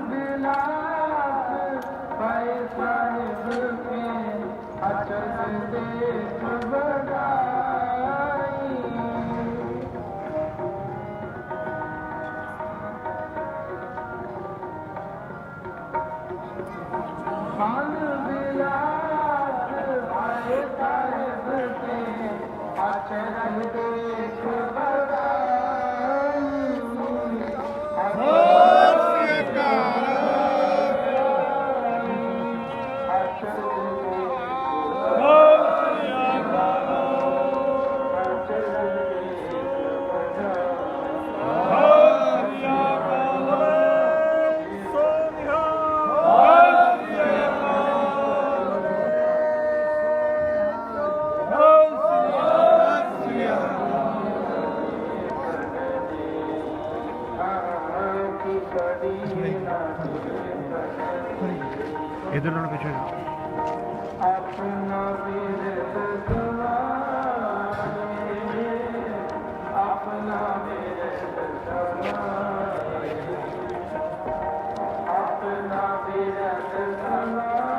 बिलास पाए साहिब के अचल देख बड़ाई। मान बिलास पाए साहिब के अचल देख बड़ाई। इधर ना पीछे अपना बिरद समाए, अपना बिरद समाए, अपना बिरद समाए,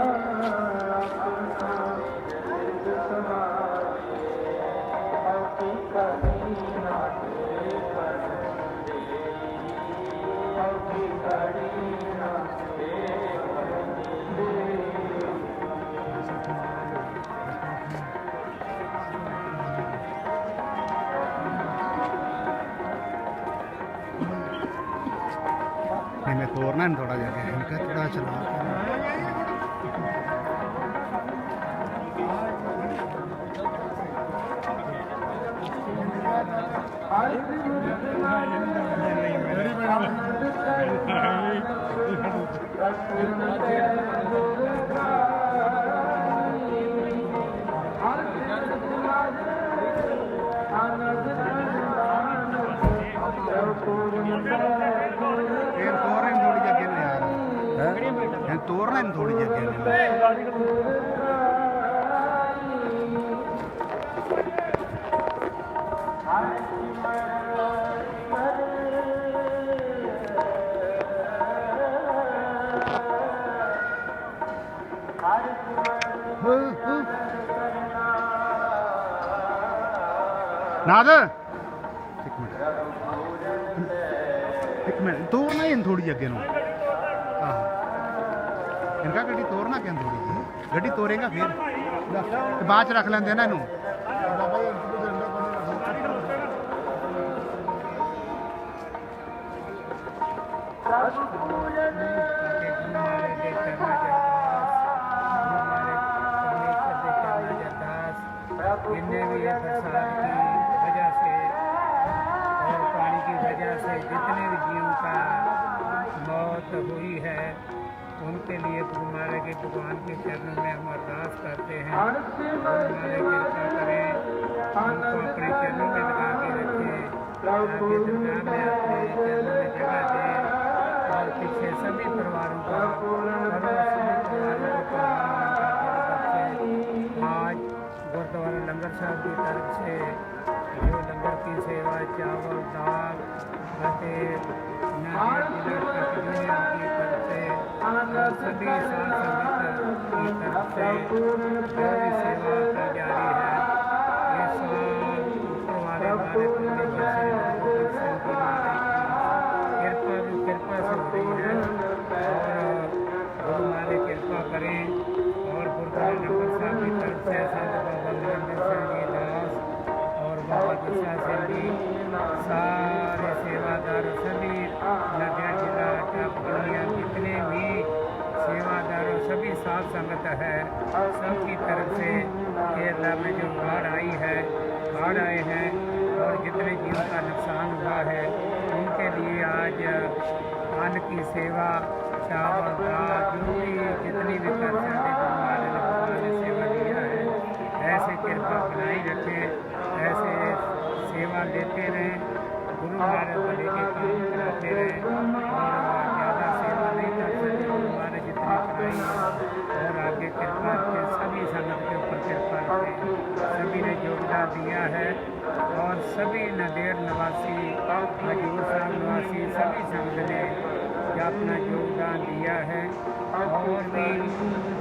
अपना बिरद समाए। अति कभी ना तेरे बंदे, अति कभी ना मैं तोड़ना है थोड़ा जाके इनका थोड़ा चला तोड़ना थोड़ी जगह नाद एक मिनट तोड़ना ही थोड़ी जगह इनका गड्डी तोड़ना क्या थोड़ी जी गड्डी तोड़ेगा फिर बाद च रख लेंगे ना इनू जिन्हें भी ये बरसात की वजह से और पानी की वजह से जितने भी जीव का मौत हुई है उनके लिए गुरु महाराज के भगवान के चरणों में हम अरदास करते हैं। गुरु महाराज कृपा करें, उनको अपने चरणों में लगा के रखें, आगे दुनिया में अपने चरणों में जगह दें और पीछे सभी परिवारों का आज गुरुद्वारा लंगर साहब की तरफ से जो लंगर की सेवा चावल दाल की तरफ से सभी साथ संगत की तरफ से जो भी सेवा की जा रही है ये सब ऊपर वाले हमारे परमेश्वर से कृपा से हो रही है और गुरु महाराज कृपा करें और गुरुद्वारा लंगर साहब की तरफ से संत बाबा नरेंद्र सिंह जी दास और बाबा गुस्सा सिंह जी सारे सेवादार सभी नदिया जिला चापकलिया जितने भी सेवादारों सभी साथ संगत है सबकी तरफ से केरला में जो बाढ़ आई है बाढ़ आए हैं और जितने जीव का नुकसान हुआ है उनके लिए आज अन्न की सेवा चावल दाल जो भी जितनी भी कर सकते भगवान ने सेवा दिया है ऐसे कृपा बनाई रखें ऐसे सेवा लेते रहें गुरु महाराज बने के काम कराते रहें और ज़्यादा सेवा नहीं कर सकते गुरु महाराज जितनी कराई और आगे कृपा के सभी संगत के ऊपर कृपा रखें सभी ने योगदान दिया है और सभी नदेर निवासी, हजूर साहब निवासी सभी संघ ने अपना योगदान दिया है और भी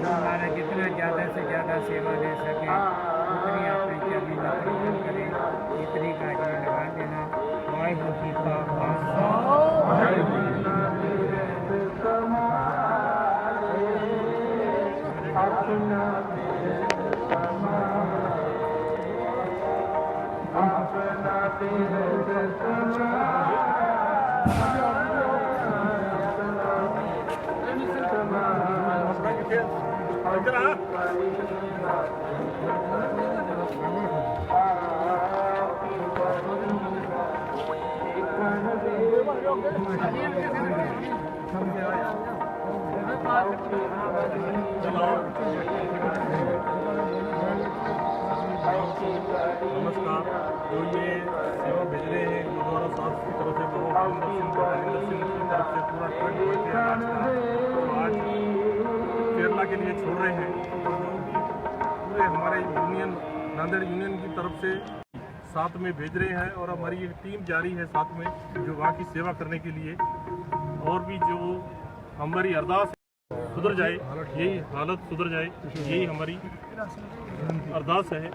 हमारा जितना ज़्यादा से ज़्यादा सेवा दे सके उतनी अपने चरनी में प्रदान करें। इतनी का जी लगा देना। वाहिगुरू जी का अपना नमस्कार। जो ये सेवा भेज रहे हैं गुरुद्वारा साहब की तरफ से बाबा हरिंदर सिंह की तरफ से पूरा ट्रक भर के अनाज का आज केरला के लिए छोड़ रहे हैं। और जो भी पूरे हमारे यूनियन नांदेड़ यूनियन की तरफ से साथ में भेज रहे हैं और हमारी एक टीम जारी है साथ में जो वहाँ की सेवा करने के लिए। और भी जो हमारी अरदास सुधर जाए, यही हालत सुधर जाए, यही हमारी अरदास है।